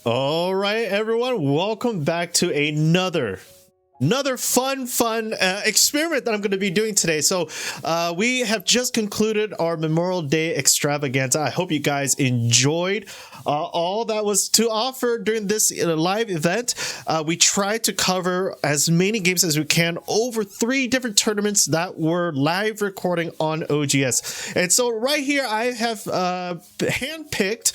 All right, everyone, welcome back to another fun experiment that I'm going to be doing today. So we have just concluded our Memorial Day extravaganza. I hope you guys enjoyed all that was to offer during this live event. We tried to cover as many games as we can over 3 different tournaments that were live recording on OGS. And so right here I have handpicked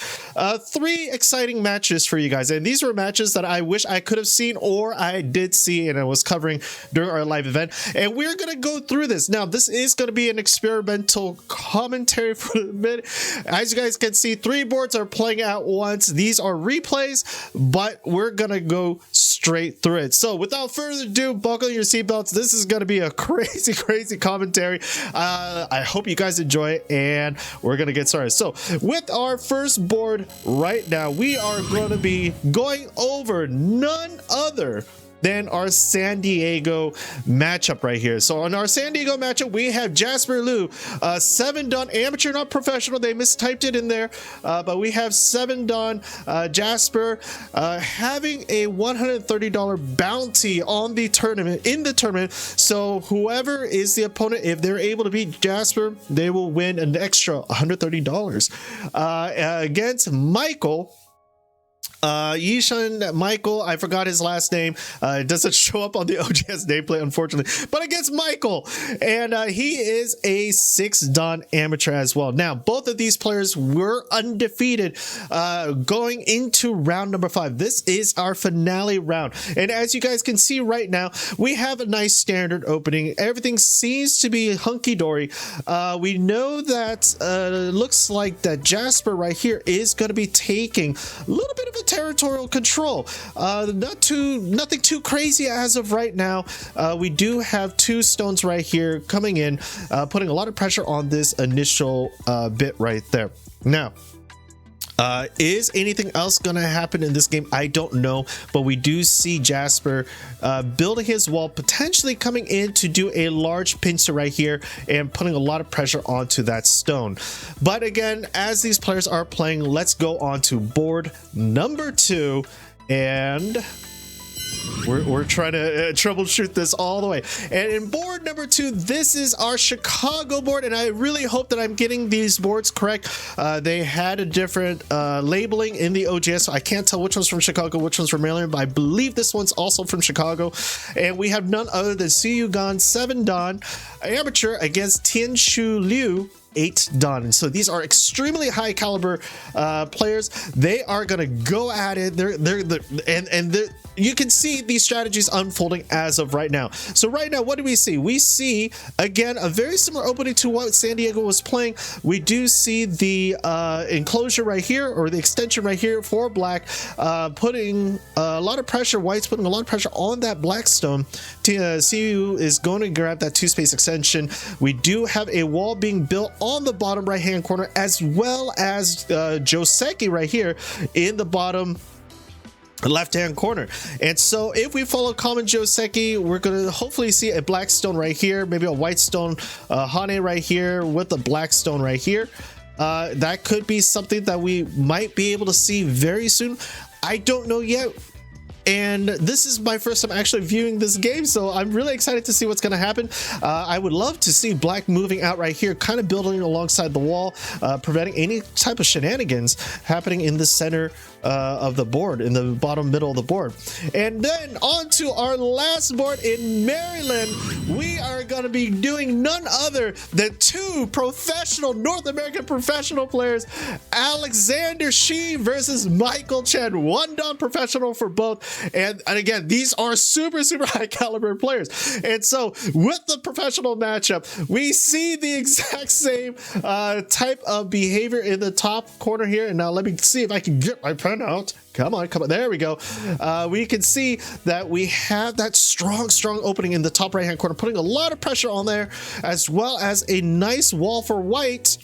3 exciting matches for you guys, and these were matches that I wish I could have seen or I did see and I was covering during our live event, and we're gonna go through this. Now this is going to be an experimental commentary for a minute. As you guys can see, 3 boards are playing at once. These are replays, but we're gonna go straight through it. So without further ado, buckle your seatbelts. This is going to be a crazy commentary. I hope you guys enjoy it, and we're gonna get started. So with our first board right now, we are going to be going over none other than our San Diego matchup right here. So on our San Diego matchup, we have Jasper Liu, 7-dan amateur, not professional. They mistyped it in there, but we have 7-dan Jasper having a $130 bounty on the tournament. So whoever is the opponent, if they're able to beat Jasper, they will win an extra $130 against Michael. Yishan Michael, I forgot his last name. It doesn't show up on the OGS nameplate, unfortunately, but against Michael, and he is a 6-dan amateur as well. Now both of these players were undefeated going into round number 5. This is our finale round, and as you guys can see right now, we have a nice standard opening. Everything seems to be hunky-dory. We know that looks like that Jasper right here is going to be taking a little bit of a territorial control. Nothing too crazy as of right now. We do have 2 stones right here coming in, putting a lot of pressure on this initial bit right there. Now is anything else gonna happen in this game? I don't know, but we do see Jasper building his wall, potentially coming in to do a large pincer right here and putting a lot of pressure onto that stone. But again, as these players are playing, let's go on to board number 2, and we're trying to troubleshoot this all the way. And in board number 2, this is our Chicago board, and I really hope that I'm getting these boards correct. They had a different labeling in the OGS, so I can't tell which one's from Chicago, which one's from Maryland, but I believe this one's also from Chicago. And we have none other than Siyu Gan, 7-dan amateur against Tianshu Liu, 8-dan. And so these are extremely high caliber players. They are gonna go at it. You can see these strategies unfolding as of right now. So right now, what do we see? We see again a very similar opening to what San Diego was playing. We do see the enclosure right here, or the extension right here for black, putting a lot of pressure. White's putting a lot of pressure on that black stone. CU is going to grab that 2-space extension. We do have a wall being built on the bottom right hand corner, as well as Joseki right here in the bottom left hand corner. And so if we follow common Joseki, we're gonna hopefully see a black stone right here, maybe a white stone Hane right here with a black stone right here. That could be something that we might be able to see very soon. I don't know yet, and this is my first time actually viewing this game, so I'm really excited to see what's going to happen. I would love to see black moving out right here, kind of building alongside the wall, preventing any type of shenanigans happening in the center of the board, in the bottom middle of the board. And then on to our last board in Maryland, we are going to be doing none other than 2 professional North American professional players, Alexander Shi versus Michael Chen, 1-dan professional for both. And again, these are super high caliber players. And so with the professional matchup, we see the exact same type of behavior in the top corner here. And now let me see if I can get my pen out. Come on, there we go. We can see that we have that strong opening in the top right hand corner, putting a lot of pressure on there, as well as a nice wall for white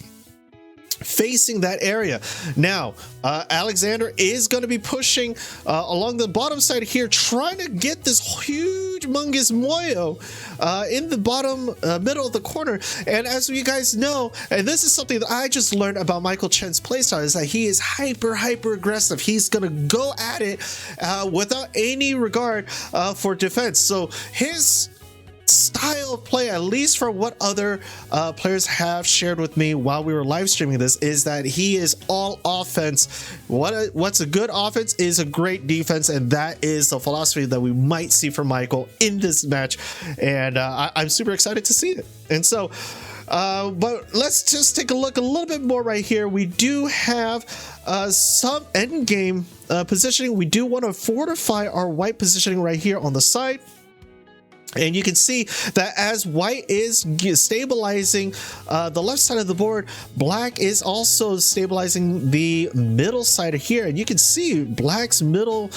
facing that area. Now Alexander is going to be pushing along the bottom side here, trying to get this huge humongous Moyo in the bottom middle of the corner. And as you guys know, and this is something that I just learned about Michael Chen's playstyle, is that he is hyper aggressive. He's gonna go at it without any regard for defense. So his style of play, at least from what other players have shared with me while we were live streaming this, is that he is all offense. What's a good offense is a great defense, and that is the philosophy that we might see from Michael in this match. And I'm super excited to see it. And so but let's just take a look a little bit more right here. We do have some end game positioning. We do want to fortify our white positioning right here on the side. And you can see that as white is stabilizing the left side of the board, black is also stabilizing the middle side here. And you can see black's middle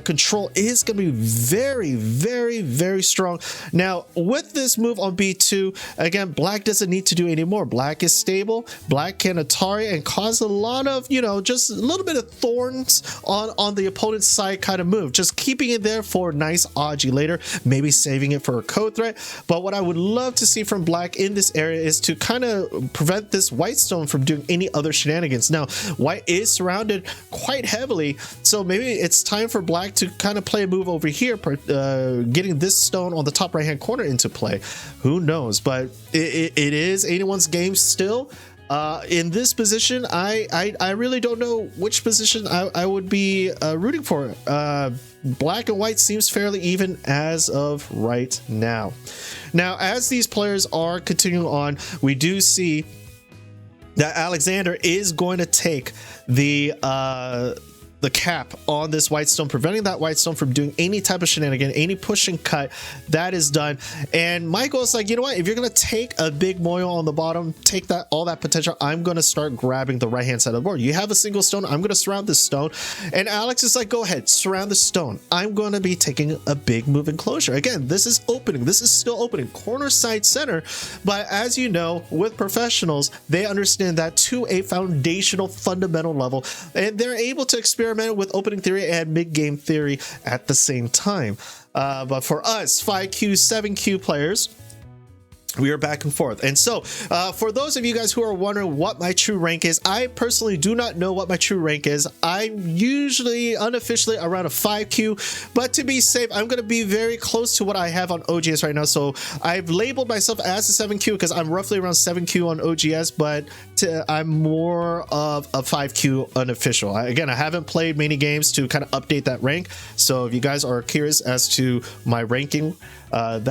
control is going to be very strong. Now, with this move on B2, again, black doesn't need to do any more. Black is stable. Black can Atari and cause a lot of, you know, just a little bit of thorns on the opponent's side kind of move. Just keeping it there for nice Aji later, maybe saving it for a code threat. But what I would love to see from black in this area is to kind of prevent this white stone from doing any other shenanigans. Now, white is surrounded quite heavily, so maybe it's time for black to kind of play a move over here, getting this stone on the top right hand corner into play. Who knows? But it is anyone's game still. In this position, I really don't know which position I would be rooting for. Black and white seems fairly even as of right now. Now, as these players are continuing on, we do see that Alexander is going to take the cap on this white stone, preventing that white stone from doing any type of shenanigan, any push and cut. That is done. And Michael is like, you know what, if you're gonna take a big Moyo on the bottom, take that all that potential, I'm gonna start grabbing the right hand side of the board. You have a single stone, I'm gonna surround this stone. And Alex is like, go ahead, surround the stone. I'm gonna be taking a big move enclosure. Again, this is opening, this is still opening, corner, side, center. But as you know, with professionals, they understand that to a foundational, fundamental level, and they're able to experiment with opening theory and mid-game theory at the same time. But for us 5Q 7Q players, we are back and forth. And so for those of you guys who are wondering what my true rank is, I personally do not know what my true rank is. I'm usually unofficially around a 5Q, but to be safe, I'm going to be very close to what I have on OGS right now. So I've labeled myself as a 7Q because I'm roughly around 7Q on OGS, but I'm more of a 5Q unofficial. Again, I haven't played many games to kind of update that rank. So if you guys are curious as to my ranking, I'm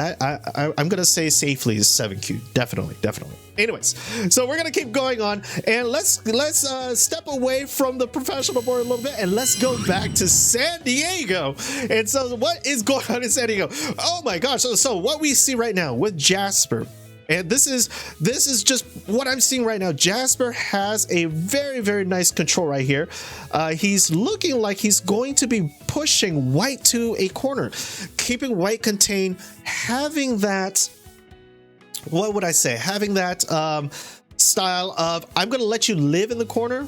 gonna say safely is 7Q. Definitely. Anyways, so we're gonna keep going on, and let's step away from the professional board a little bit, and let's go back to San Diego. And so what is going on in San Diego? Oh my gosh. So what we see right now with Jasper, and this is just what I'm seeing right now. Jasper has a very nice control right here. He's looking like he's going to be pushing white to a corner, keeping white contained, having that, what would I say, having that style of, I'm going to let you live in the corner,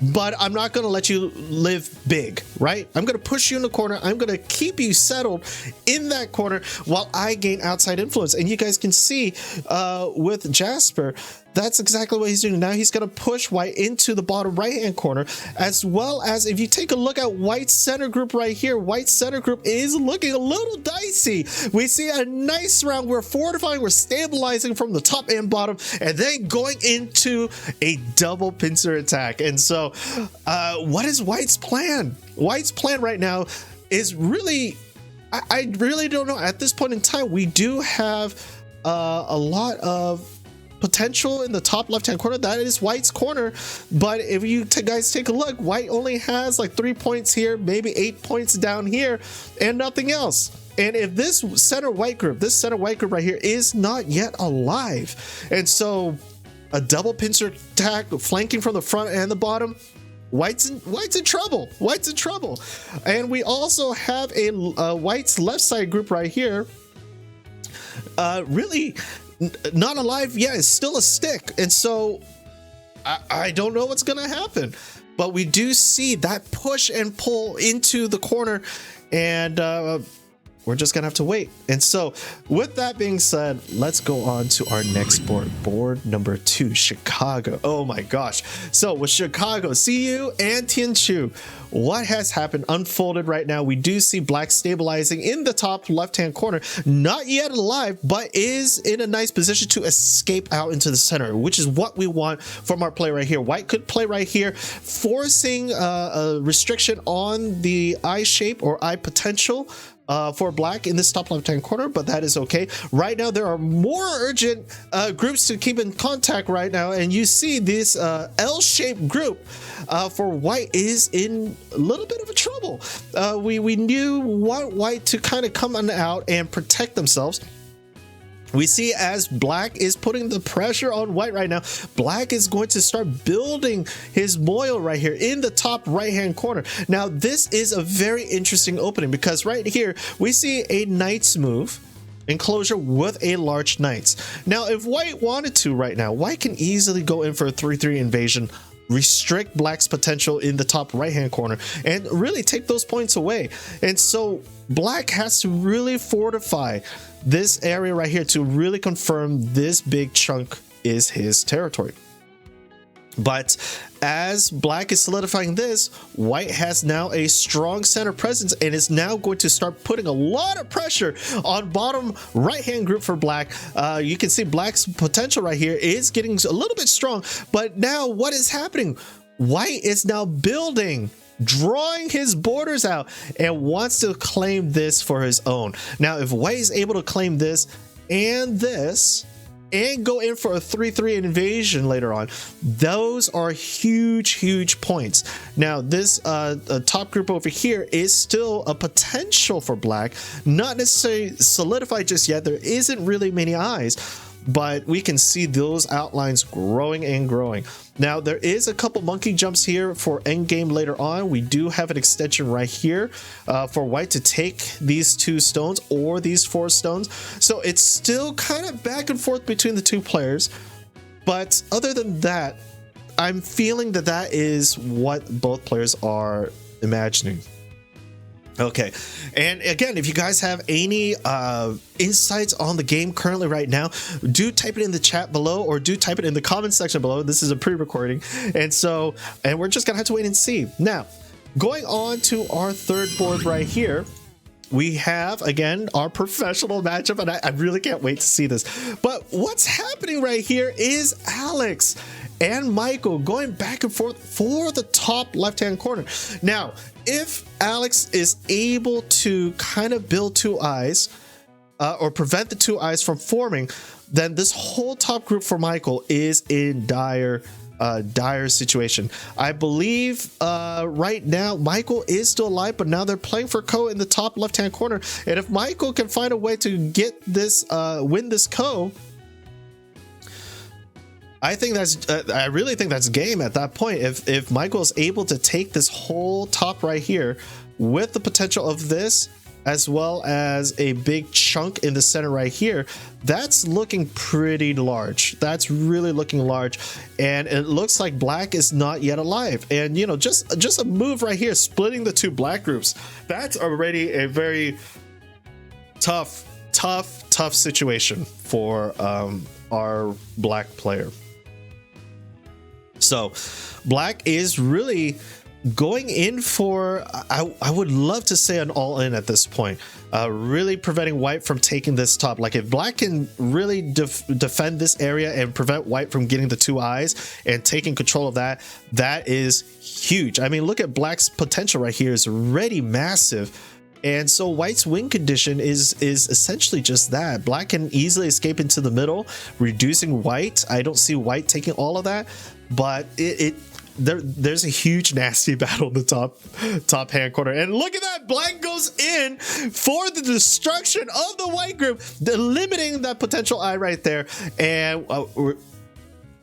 but I'm not going to let you live big, right? I'm going to push you in the corner. I'm going to keep you settled in that corner while I gain outside influence. And you guys can see with Jasper, that's exactly what he's doing. Now he's going to push white into the bottom right-hand corner, as well as if you take a look at white's center group right here, white's center group is looking a little dicey. We see a nice round. We're fortifying, we're stabilizing from the top and bottom, and then going into a double pincer attack. And so what is white's plan? White's plan right now is really, I really don't know. At this point in time, we do have a lot of potential in the top left hand corner. That is white's corner, but if you guys take a look, white only has like 3 points here, maybe 8 points down here, and nothing else. And if this center white group right here is not yet alive, and so a double pincer attack flanking from the front and the bottom, white's in trouble. And we also have a white's left side group right here, really not alive. Yeah, it's still a stick. And so I don't know what's gonna happen, but we do see that push and pull into the corner, and we're just gonna have to wait. And so with that being said, let's go on to our next board number 2, Chicago. Oh my gosh. So with Chicago, CU and Tianchu, what has happened unfolded right now? We do see black stabilizing in the top left-hand corner, not yet alive, but is in a nice position to escape out into the center, which is what we want from our play right here. White could play right here, forcing a restriction on the eye shape or eye potential for black in this top left-hand corner, but that is okay. Right now, there are more urgent groups to keep in contact right now, and you see this L-shaped group for white is in a little bit of a trouble. We knew want white to kind of come on out and protect themselves. We see as black is putting the pressure on white right now, black is going to start building his moil right here in the top right hand corner. Now this is a very interesting opening because right here we see a knight's move enclosure with a large knights. Now if white wanted to right now, white can easily go in for a 3-3 invasion, restrict black's potential in the top right hand corner and really take those points away. And so black has to really fortify this area right here to really confirm this big chunk is his territory. But as black is solidifying this, white has now a strong center presence and is now going to start putting a lot of pressure on bottom right hand group for black. You can see black's potential right here is getting a little bit strong, but now what is happening? White is now building, drawing his borders out and wants to claim this for his own. Now if white is able to claim this and go in for a 3-3 invasion later on, those are huge points. Now this top group over here is still a potential for black, not necessarily solidified just yet. There isn't really many eyes, but we can see those outlines growing and growing. Now there is a couple monkey jumps here for endgame later on. We do have an extension right here for white to take these 2 stones or these 4 stones. So it's still kind of back and forth between the 2 players. But other than that, I'm feeling that that is what both players are imagining. Okay, and again, if you guys have any insights on the game currently right now, do type it in the chat below or do type it in the comment section below. This is a pre-recording, and we're just gonna have to wait and see. Now, going on to our third board right here, we have again our professional matchup, and I really can't wait to see this. But what's happening right here is Alex and Michael going back and forth for the top left-hand corner. Now, if Alex is able to kind of build 2 eyes or prevent the 2 eyes from forming, then this whole top group for Michael is in dire situation. I believe right now Michael is still alive, but now they're playing for Ko in the top left-hand corner. And if Michael can find a way to get this win this Ko, I think that's I really think that's game at that point. If Michael is able to take this whole top right here with the potential of this, as well as a big chunk in the center right here, that's looking pretty large. That's really looking large, and it looks like black is not yet alive. And you know, just a move right here, splitting the 2 black groups, that's already a very tough situation for our black player. So black is really going in for, I would love to say an all-in at this point, really preventing white from taking this top. Like if black can really defend this area and prevent white from getting the 2 eyes and taking control of that, that is huge. I mean, look at black's potential right here is already massive. And so white's win condition is essentially just that. Black can easily escape into the middle, reducing white. I don't see white taking all of that, but there's a huge nasty battle in the top hand corner. And look at that, black goes in for the destruction of the white group, limiting that potential eye right there. And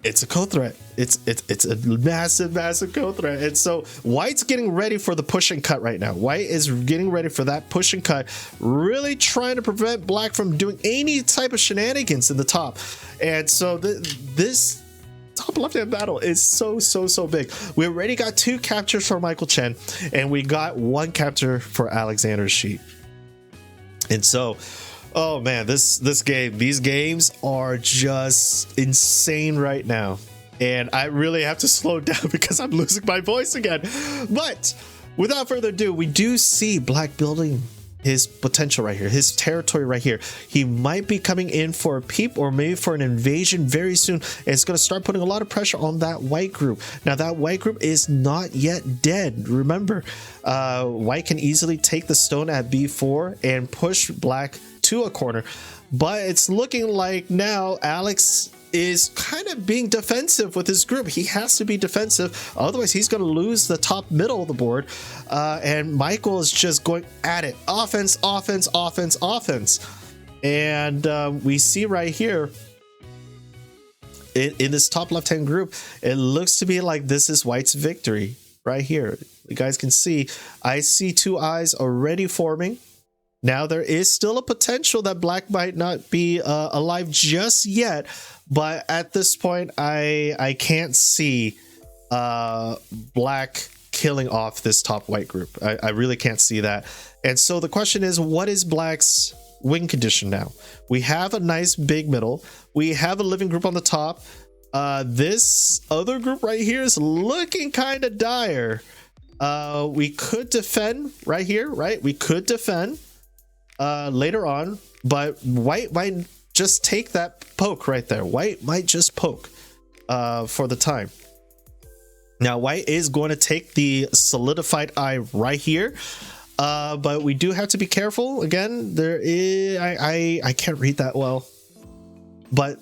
it's a co-threat. It's a massive co-threat. And so white's getting ready for the push and cut right now. White is getting ready for that push and cut, really trying to prevent black from doing any type of shenanigans in the top. And so this top left-hand battle is so big. We already got 2 captures for Michael Chen, and we got 1 capture for Alexander Sheep. And so, oh man, these games are just insane right now. And I really have to slow down because I'm losing my voice again. But without further ado, we do see Black building his potential right here, his territory right here. He might be coming in for a peep or maybe for an invasion very soon. And it's going to start putting a lot of pressure on that white group. Now, that white group is not yet dead. Remember, white can easily take the stone at B4 and push black to a corner. But it's looking like now Alex is kind of being defensive with his group. He has to be defensive, otherwise he's going to lose the top middle of the board. And Michael is just going at it, offense. And we see right here in this top left hand group, it looks to be like this is white's victory right here. You guys can see, I see 2 eyes already forming. Now there is still a potential that black might not be alive just yet, but at this point I can't see black killing off this top white group. I really can't see that. And so the question is, what is black's win condition now? We have a nice big middle. We have a living group on the top. This other group right here is looking kind of dire. We could defend right here, right? We could defend later on, but white might just take that poke right there. White might just poke for the time. Now white is going to take the solidified eye right here, but we do have to be careful. Again, there is I can't read that well, but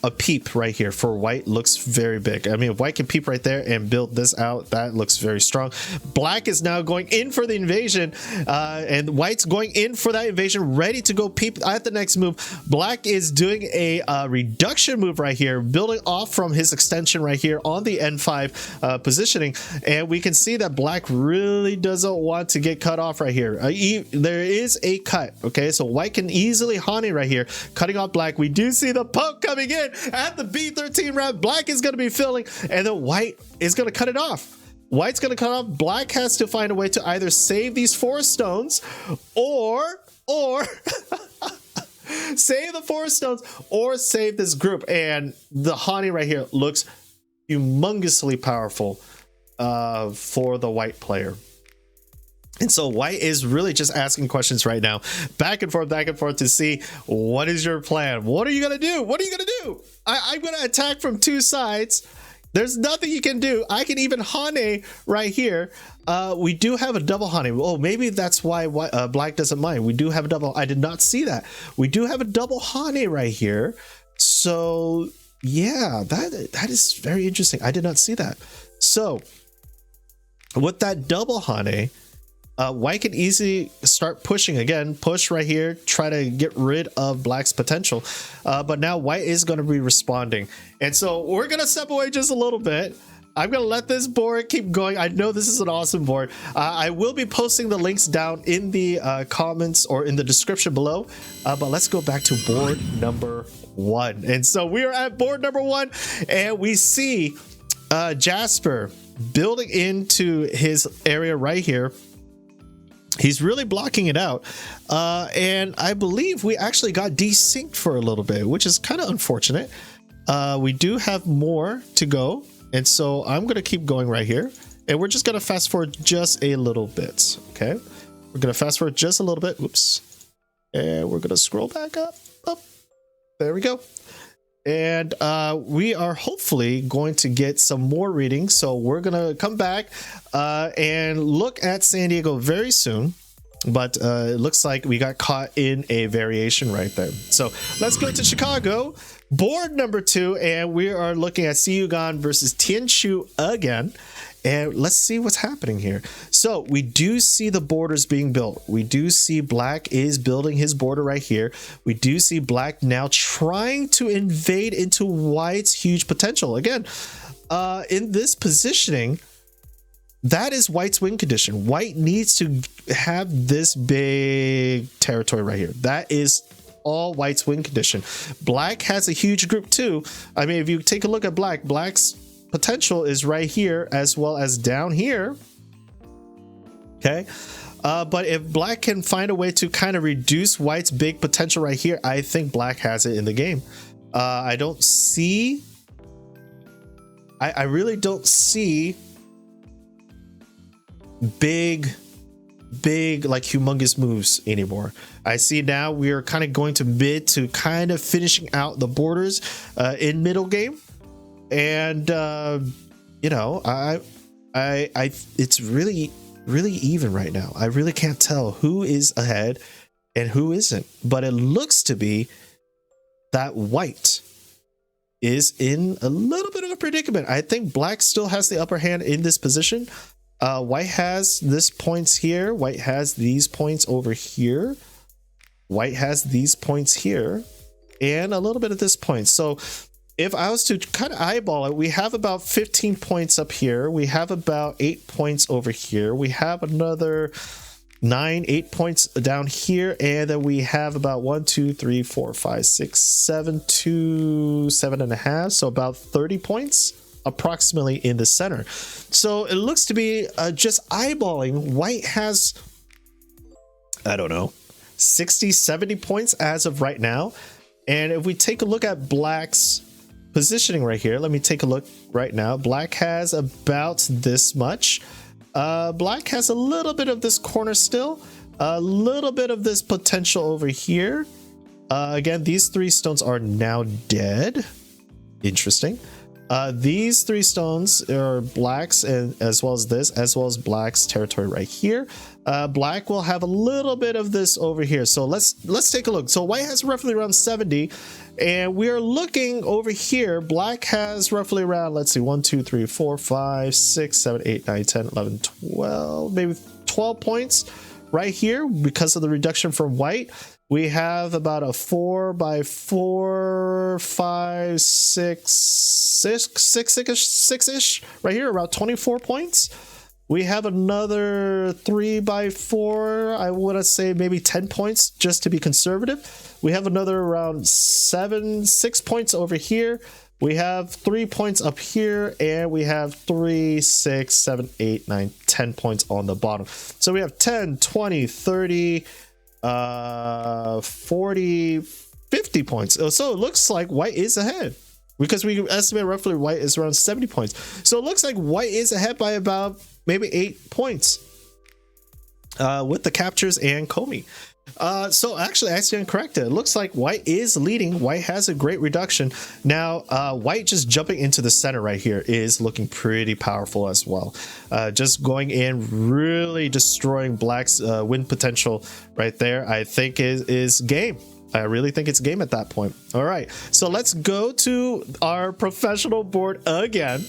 a peep right here for white looks very big. I mean, if white can peep right there and build this out, that looks very strong. Black is now going in for the invasion, and white's going in for that invasion, ready to go peep at the next move. Black is doing a reduction move right here, building off from his extension right here on the N5 positioning, and we can see that black really doesn't want to get cut off right here. There is a cut, okay, so white can easily honey right here, cutting off black. We do see the poke coming in at the B13 round. Black is going to be filling, and then white is going to cut it off. White's going to cut off. Black has to find a way to either save these 4 stones or save the 4 stones or save this group. And the honey right here looks humongously powerful for the white player. And so white is really just asking questions right now, back and forth to see, what is your plan? What are you going to do? What are you going to do? I'm going to attack from 2 sides. There's nothing you can do. I can even hane right here. We do have a double hane. Oh, maybe that's why black doesn't mind. We do have a double. I did not see that. We do have a double hane right here. So yeah, that is very interesting. I did not see that. So with that double hane, white can easily start pushing again, push right here, try to get rid of black's potential. But now white is going to be responding. And so we're going to step away just a little bit. I'm going to let this board keep going. I know this is an awesome board. I will be posting the links down in the comments or in the description below. But let's go back to board number 1. And so we are at board number 1, and we see Jasper building into his area right here. He's really blocking it out, and I believe we actually got desynced for a little bit, which is kind of unfortunate. We do have more to go, and so I'm going to keep going right here, and we're just going to fast forward just a little bit. Okay, we're going to fast forward just a little bit. Oops, and we're going to scroll back up. There we go. And we are hopefully going to get some more readings. So we're going to come back and look at San Diego very soon. But it looks like we got caught in a variation right there. So let's go to Chicago, board number 2. And we are looking at Siyugan versus Tianshu again. And let's see what's happening here. So we do see the borders being built. We do see black is building his border right here. We do see black now trying to invade into white's huge potential. Again, in this positioning, that is white's win condition. White needs to have this big territory right here. That is all white's win condition. Black has a huge group too. I mean, if you take a look at black's potential is right here as well as down here. Okay. But if black can find a way to kind of reduce white's big potential right here, I think black has it in the game. I don't see, I really don't see big like humongous moves anymore. I see now we are kind of going to mid to kind of finishing out the borders in middle game, and you know, I it's really even right now. I really can't tell who is ahead and who isn't, but it looks to be that white is in a little bit of a predicament. I think black still has the upper hand in this position. White has this points here. White has these points over here. White has these points here and a little bit of this point. So if I was to kind of eyeball it, we have about 15 points up here. We have about 8 points over here. We have another 8 points down here. And then we have about 1, 2, 3, 4, 5, 6, 7 to 7.5. So about 30 points approximately in the center. So it looks to be just eyeballing. White has, I don't know, 60, 70 points as of right now. And if we take a look at black's positioning right here, let me take a look right now. Black has about this much. Black has a little bit of this corner still, a little bit of this potential over here. Again, these 3 stones are now dead. Interesting. These 3 stones are black's, and as well as this, as well as black's territory right here. Black will have a little bit of this over here. So let's take a look. So white has roughly around 70, and we're looking over here. Black has roughly around, let's see, 1, 2, 3, 4, 5, 6, 7, 8, 9, 10, 11, 12, maybe 12 points right here because of the reduction from white. We have about a 4 by 4, 5, 6-ish right here, about 24 points. We have another 3 by 4, I want to say maybe 10 points just to be conservative. We have another around 6 points over here. We have 3 points up here, and we have 3, 6, 7, 8, 9, 10 points on the bottom. So we have 10, 20, 30, 40, 50 points. So it looks like white is ahead because we estimate roughly white is around 70 points. So it looks like white is ahead by about maybe 8 points with the captures and Comey. So actually I stand corrected. It looks like white is leading. White has a great reduction. Now white just jumping into the center right here is looking pretty powerful as well. Just going in, really destroying black's win potential right there, I think is game. I really think it's game at that point. All right, so let's go to our professional board again.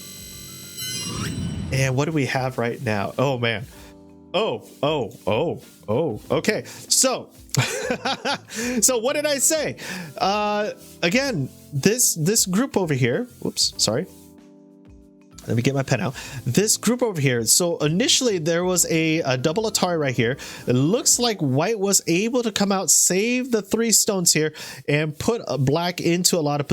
And what do we have right now? Oh man. Okay, so so what did I say? Again, this group over here, whoops, sorry, let me get my pen out. This group over here, so initially there was a double Atari right here. It looks like white was able to come out, save the 3 stones here, and put black into a lot of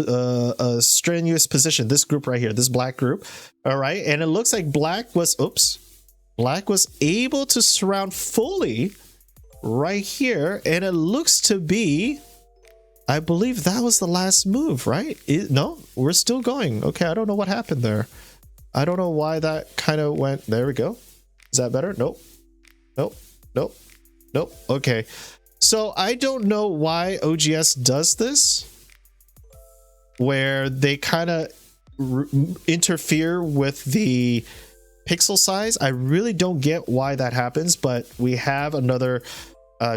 a strenuous position. This group right here, this black group, all right, and it looks like black was able to surround fully right here, and it looks to be, I believe that was the last move, right? No, we're still going. Okay, I don't know what happened there. I don't know why that kind of went. There we go. Is that better? Nope. Okay, so I don't know why OGS does this, where they kind of interfere with the pixel size. I really don't get why that happens, but we have another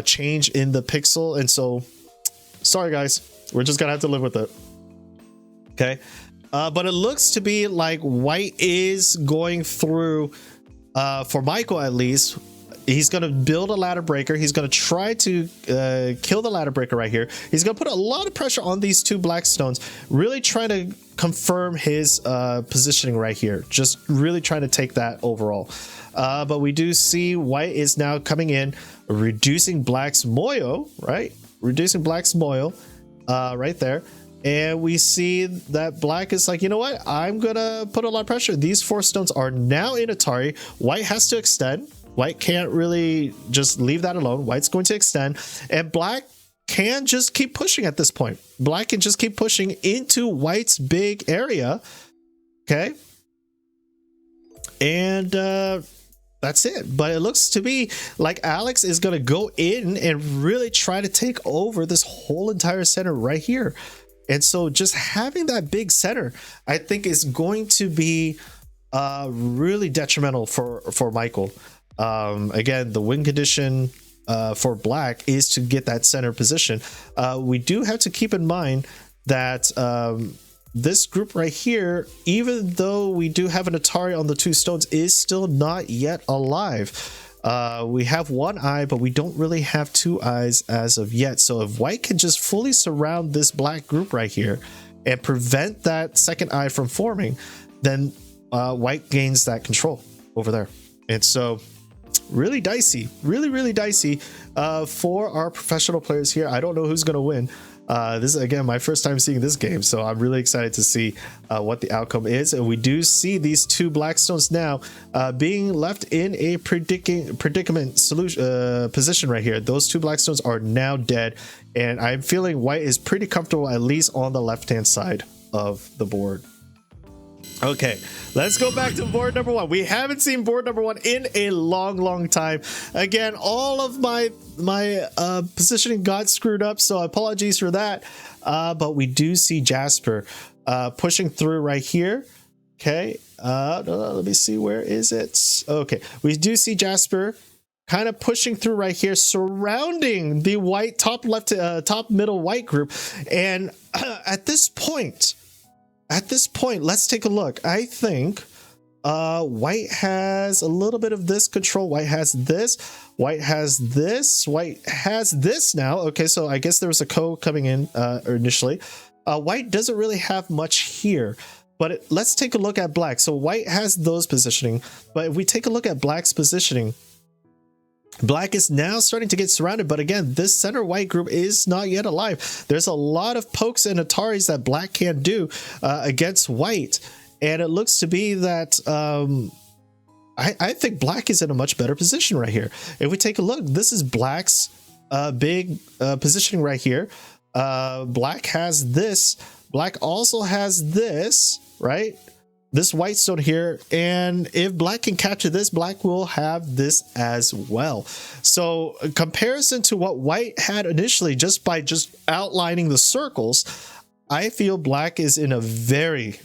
change in the pixel, and so sorry guys, we're just gonna have to live with it. Okay, but it looks to be like white is going through, for Michael at least, he's going to build a ladder breaker. He's going to try to kill the ladder breaker right here. He's going to put a lot of pressure on these 2 black stones, really trying to confirm his positioning right here, just really trying to take that overall. But we do see white is now coming in, reducing black's moyo, right? reducing black's moil right there. And we see that black is like, you know what? I'm gonna put a lot of pressure. These 4 stones are now in Atari. White has to extend. White can't really just leave that alone. White's going to extend, and black can just keep pushing at this point. Black can just keep pushing into white's big area. Okay. And that's it. But it looks to be like Alex is going to go in and really try to take over this whole entire center right here. And so just having that big center, I think, is going to be really detrimental for Michael. Again, the win condition for black is to get that center position. We do have to keep in mind that this group right here, even though we do have an Atari on the 2 stones, is still not yet alive. We have 1 eye, but we don't really have 2 eyes as of yet. So if white can just fully surround this black group right here and prevent that second eye from forming, then white gains that control over there. And so really dicey, really dicey for our professional players here. I don't know who's going to win. This is, again, my first time seeing this game, so I'm really excited to see what the outcome is. And we do see these 2 black stones now being left in a predicament solution position right here. Those 2 black stones are now dead, and I'm feeling white is pretty comfortable, at least on the left-hand side of the board. Okay, let's go back to board number 1. We haven't seen board number 1 in a long time. Again, all of my positioning got screwed up, so apologies for that. But we do see Jasper pushing through right here. Okay, let me see, where is it? Okay, we do see Jasper kind of pushing through right here, surrounding the white top middle white group. And at this point, let's take a look. I think white has a little bit of this control. White has this. White has this. White has this now. Okay, so I guess there was a code coming in initially. White doesn't really have much here, but let's take a look at black. So white has those positioning, but if we take a look at black's positioning, black is now starting to get surrounded, but again, this center white group is not yet alive. There's a lot of pokes and Ataris that black can do against white, and it looks to be that I think black is in a much better position right here. If we take a look, this is black's big positioning right here. Black has this. Black also has this, right? This white stone here, and if black can capture this, black will have this as well. So in comparison to what white had initially, just by outlining the circles, I feel black is in a very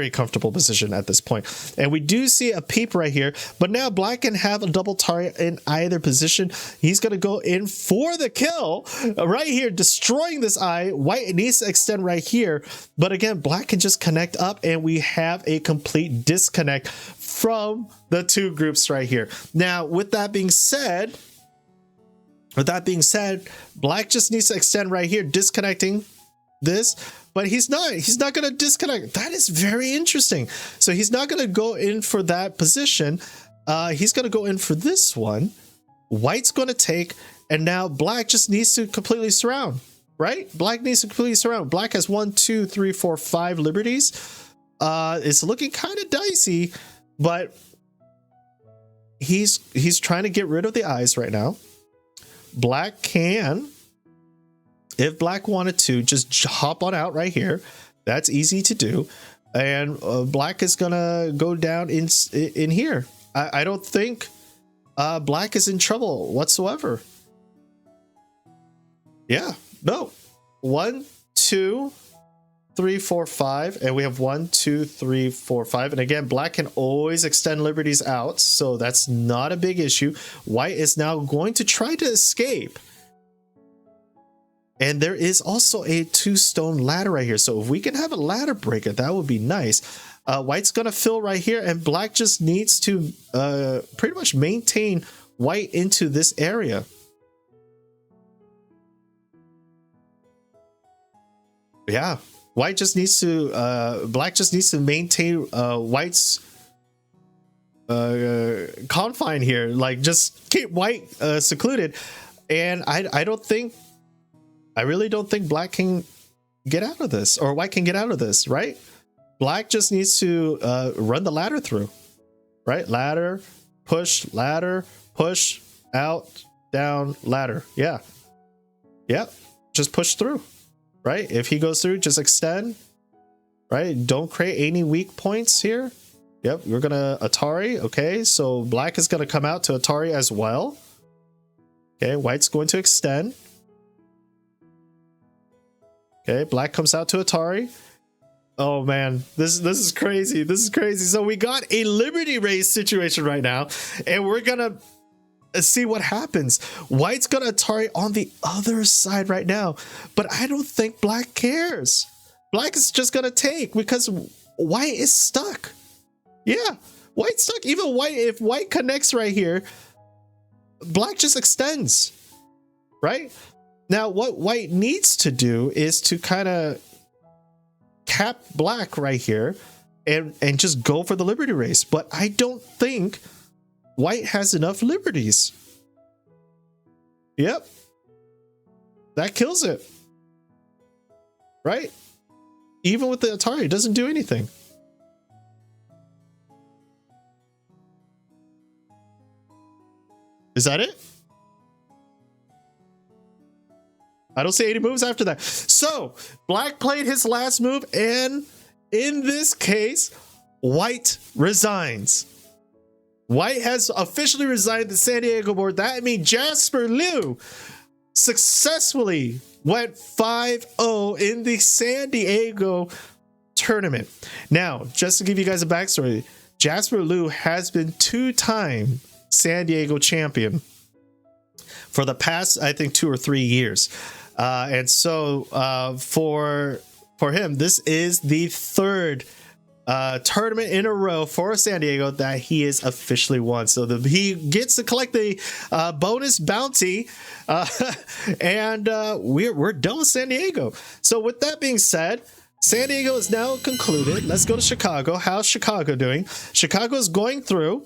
comfortable position at this point. And we do see a peep right here, but now black can have a double target in either position. He's going to go in for the kill right here, destroying this eye. White needs to extend right here, but again, black can just connect up, and we have a complete disconnect from the 2 groups right here. Now, with that being said, black just needs to extend right here, disconnecting this, but he's not going to disconnect. That is very interesting. So he's not going to go in for that position. He's going to go in for this one. White's going to take, and now black just needs to completely surround, right? Black needs to completely surround. Black has 1, 2, 3, 4, 5 liberties. It's looking kind of dicey, but he's trying to get rid of the eyes right now. Black can, if black wanted to, just hop on out right here. That's easy to do. And black is gonna go down in here. I don't think black is in trouble whatsoever. Yeah, no. 1, 2, 3, 4, 5, and we have 1, 2, 3, 4, 5. And again, black can always extend liberties out, so that's not a big issue. White is now going to try to escape. And there is also a 2-stone ladder right here. So if we can have a ladder breaker, that would be nice. White's going to fill right here, and black just needs to pretty much maintain white into this area. Yeah, white just needs to, black just needs to maintain white's confine here. Like, just keep white secluded. And I don't think I really don't think black can get out of this, or white can get out of this, right? Black just needs to run the ladder through, right? Ladder, push, out, down, ladder. Yeah. Yep. Just push through, right? If he goes through, just extend, right? Don't create any weak points here. Yep. We're going to Atari. Okay. So black is going to come out to Atari as well. Okay. White's going to extend. Okay. Black comes out to Atari. Oh man, this is crazy. This is crazy. So we got a Liberty Race situation right now, and we're gonna see what happens. White's gonna Atari on the other side right now, but I don't think black cares. Black is just gonna take because white is stuck. Yeah, white's stuck. Even white, if white connects right here, black just extends, right? Now what white needs to do is to kind of cap black right here and just go for the Liberty Race, but I don't think white has enough liberties. Yep, that kills it, right? Even with the Atari, it doesn't do anything. Is that it? I don't see any moves after that. So black played his last move, and in this case, white resigns. White has officially resigned the San Diego board. That means Jasper Liu successfully went 5-0 in the San Diego tournament. Now, just to give you guys a backstory, Jasper Liu has been two-time San Diego champion for the past, I think, 2 or 3 years. And so for him, this is the third tournament in a row for San Diego that he is officially won. So he gets to collect the bonus bounty, and we're done with San Diego. So with that being said, San Diego is now concluded. Let's go to Chicago. How's Chicago doing? Chicago is going through.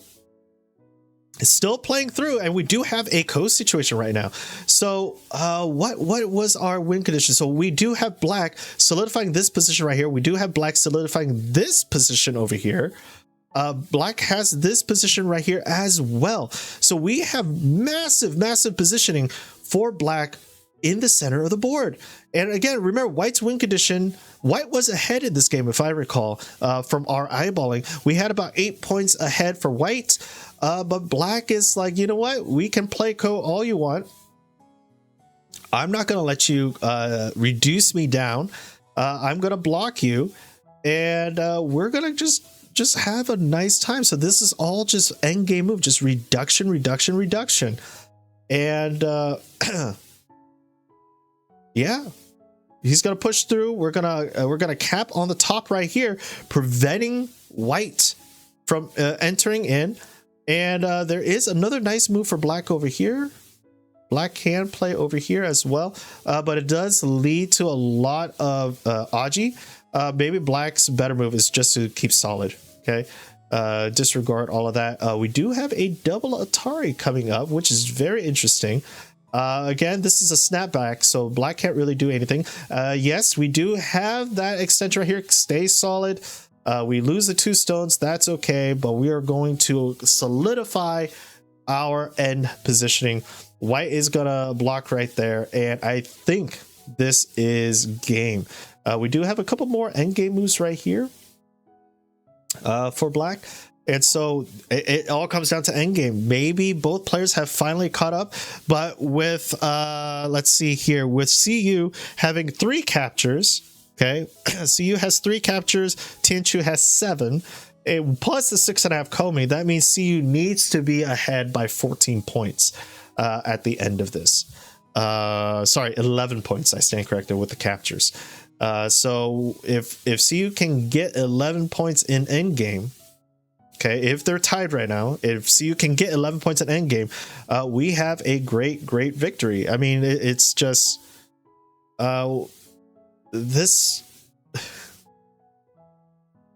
It's still playing through, and we do have a coast situation right now. So what was our win condition? So we do have black solidifying this position right here. We do have black solidifying this position over here. Black has this position right here as well. So we have massive positioning for black in the center of the board. And again, remember, white's win condition, white was ahead in this game, if I recall, from our eyeballing. We had about 8 points ahead for white. But black is like, you know what? We can play all you want. I'm not going to let you reduce me down. I'm going to block you. And we're going to just have a nice time. So this is all just end game move. Just reduction. And yeah. He's going to push through. We're going to cap on the top right here, preventing white from entering in. And there is another nice move for black over here. Black can play over here as well, but it does lead to a lot of Aji. Maybe black's better move is just to keep solid. Okay, disregard all of that. We do have a double Atari coming up, which is very interesting. Again, this is a snapback, so black can't really do anything. Yes, we do have that extension right here. Stay solid. We lose the 2 stones, that's okay, but we are going to solidify our end positioning. White is gonna block right there, and I think this is game. We do have a couple more end game moves right here for black, and so it all comes down to end game. Maybe both players have finally caught up, but with let's see here, with CU having 3 captures. Okay, CU has 3 captures, Tianchu has 7, and plus the 6.5 Comey. That means CU needs to be ahead by 14 points at the end of this. Sorry, 11 points. I stand corrected with the captures. So if CU can get 11 points in endgame, okay, if they're tied right now, if CU can get 11 points in endgame, we have a great victory. I mean, it's just this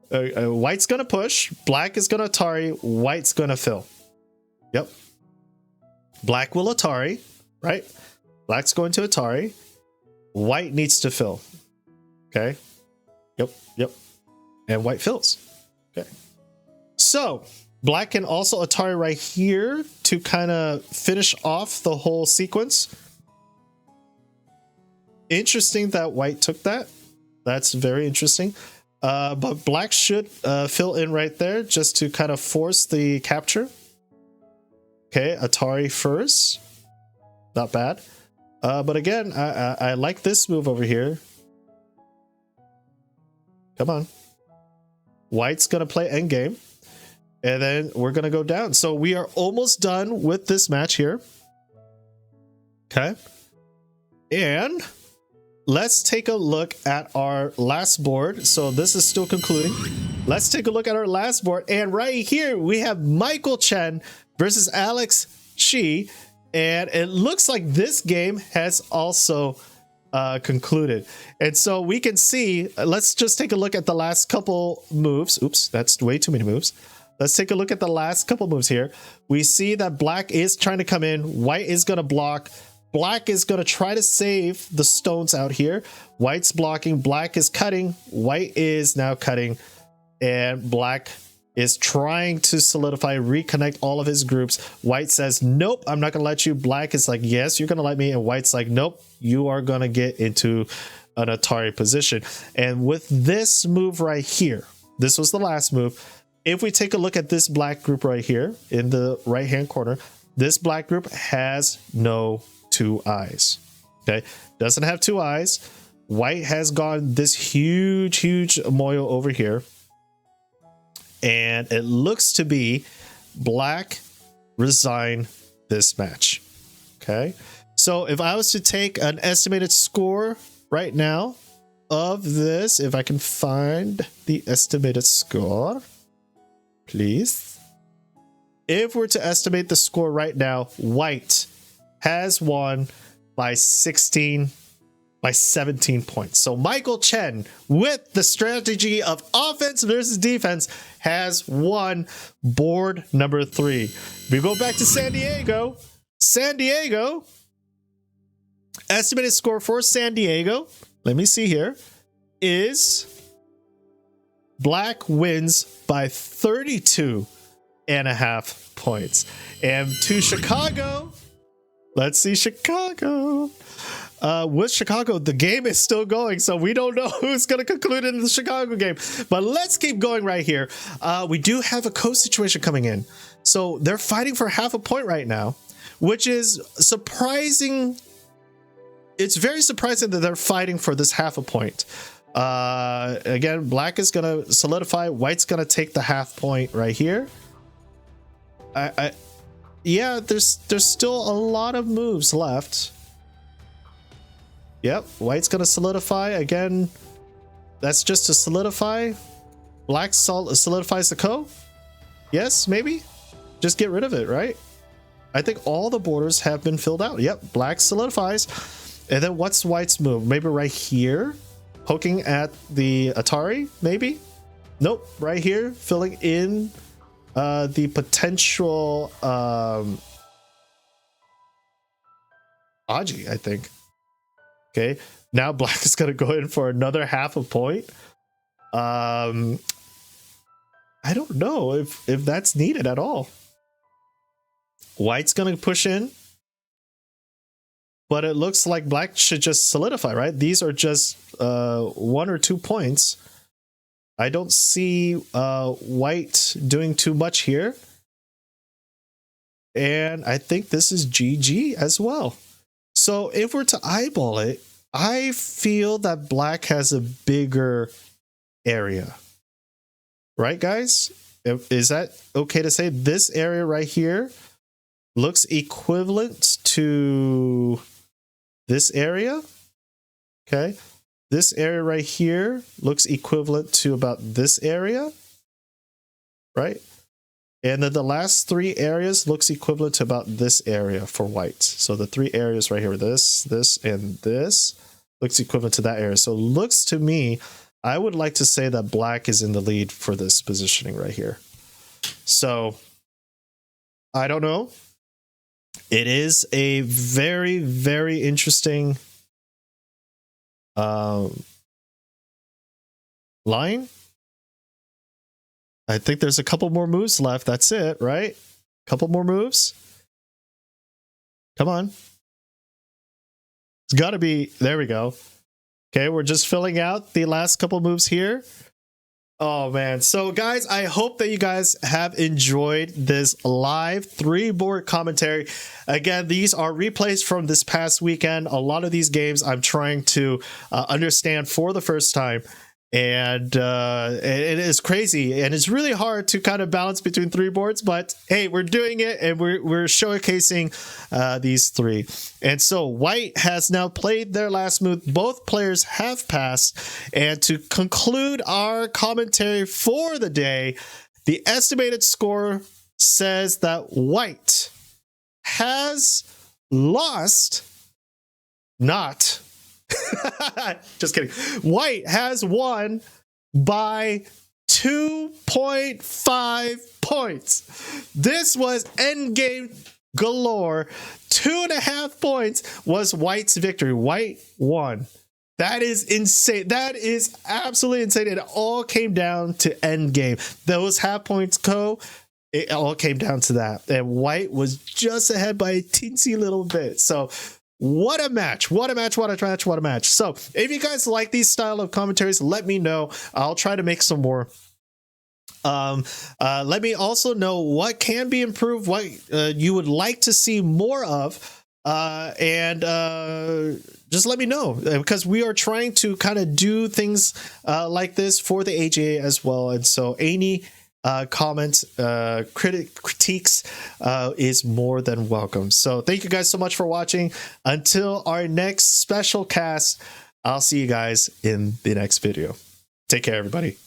white's gonna push, black is gonna Atari, white's gonna fill. Yep, black will Atari, right? Black's going to Atari, White needs to fill. Okay. Yep. And white fills. Okay. So black can also Atari right here to kind of finish off the whole sequence. Interesting that white took that. That's very interesting. But black should fill in right there just to kind of force the capture. Okay, Atari first. Not bad. But again, I like this move over here. Come on. White's going to play endgame. And then we're going to go down. So we are almost done with this match here. Okay. And let's take a look at our last board. So this is still concluding. Let's take a look at our last board. And right here, we have Michael Chen versus Alex Shi. And it looks like this game has also concluded. And so we can see, let's just take a look at the last couple moves. Oops, that's way too many moves. Let's take a look at the last couple moves here. We see that black is trying to come in. White is going to block. Black is going to try to save the stones out here. White's blocking. Black is cutting. White is now cutting. And black is trying to solidify, reconnect all of his groups. White says, nope, I'm not going to let you. Black is like, yes, you're going to let me. And White's like, nope, you are going to get into an Atari position. And with this move right here, this was the last move. If we take a look at this black group right here in the right hand corner, this black group has no two eyes. Okay, doesn't have two eyes. White has gone this huge moyo over here, and it looks to be black resign this match. Okay, so if I was to take an estimated score right now of this, if I can find the estimated score, please. If we're to estimate the score right now, white has won by 17 points. So Michael Chen, with the strategy of offense versus defense, has won board number 3. We go back to San Diego. San Diego, estimated score for San Diego, let me see here, is black wins by 32.5 points. And to Chicago, let's see Chicago. With Chicago, the game is still going, so we don't know who's going to conclude in the Chicago game. But let's keep going right here. We do have a co-situation coming in. So they're fighting for half a point right now, which is surprising. It's very surprising that they're fighting for this half a point. Again, black is going to solidify. White's going to take the half point right here. Yeah, there's still a lot of moves left. Yep, white's going to solidify. Again, that's just to solidify. Black solidifies the co. Yes, maybe. Just get rid of it, right? I think all the borders have been filled out. Yep, black solidifies. And then what's white's move? Maybe right here, poking at the Atari, maybe? Nope, right here, filling in the potential Aji, I think. Okay, now black is going to go in for another half a point. I don't know if that's needed at all. White's going to push in, but it looks like black should just solidify, right? These are just 1 or 2 points. I don't see white doing too much here. And I think this is GG as well. So if we're to eyeball it, I feel that black has a bigger area. Right, guys? Is that okay to say? This area right here looks equivalent to this area. Okay. This area right here looks equivalent to about this area. Right? And then the last 3 areas looks equivalent to about this area for white. So the 3 areas right here, this, and this, looks equivalent to that area. So it looks to me, I would like to say that black is in the lead for this positioning right here. So I don't know. It is a very, very interesting line. I think there's a couple more moves left. That's it, right? Couple more moves. Come on. It's got to be. There we go. Okay, we're just filling out the last couple moves here. Oh man. So guys, I hope that you guys have enjoyed this live 3-board commentary. Again, these are replays from this past weekend. A lot of these games I'm trying to understand for the first time. And it is crazy, and it's really hard to kind of balance between 3 boards, but hey, we're doing it, and we're showcasing these 3. And so white has now played their last move. Both players have passed, and to conclude our commentary for the day, the estimated score says that white has lost, not just kidding. White has won by 2.5 points. This was endgame galore. 2.5 points was white's victory. White won. That is insane. That is absolutely insane. It all came down to endgame. Those half points it all came down to that. And white was just ahead by a teensy little bit. So what a match. What a match. What a match. What a match. So if you guys like these style of commentaries, let me know. I'll try to make some more. Let me also know what can be improved, what you would like to see more of, and just let me know, because we are trying to kind of do things like this for the AGA as well. And so any comments, critiques is more than welcome. So thank you guys so much for watching. Until our next special cast, I'll see you guys in the next video. Take care, everybody.